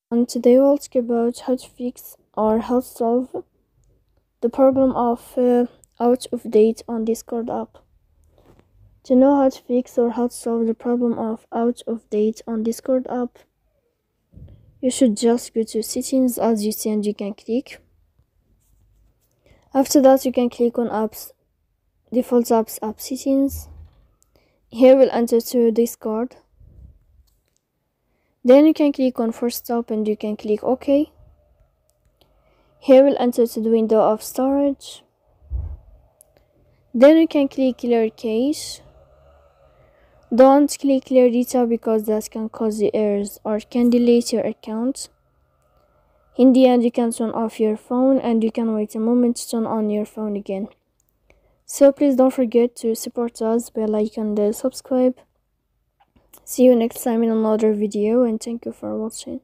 And today we'll talk about how to fix or how to solve the problem of out of date on Discord app. To know how to fix or how to solve the problem of out of date on Discord app, you should just go to settings as you see and you can click. After that you can click on apps, default apps, app settings. Here we'll enter to Discord. Then you can click on force stop and you can click OK. Here we'll enter to the window of storage. Then you can click clear cache. Don't click clear data because that can cause you errors or can delete your account. In the end, you can turn off your phone and you can wait a moment to turn on your phone again. So please don't forget to support us by like and subscribe. See you next time in another video and thank you for watching.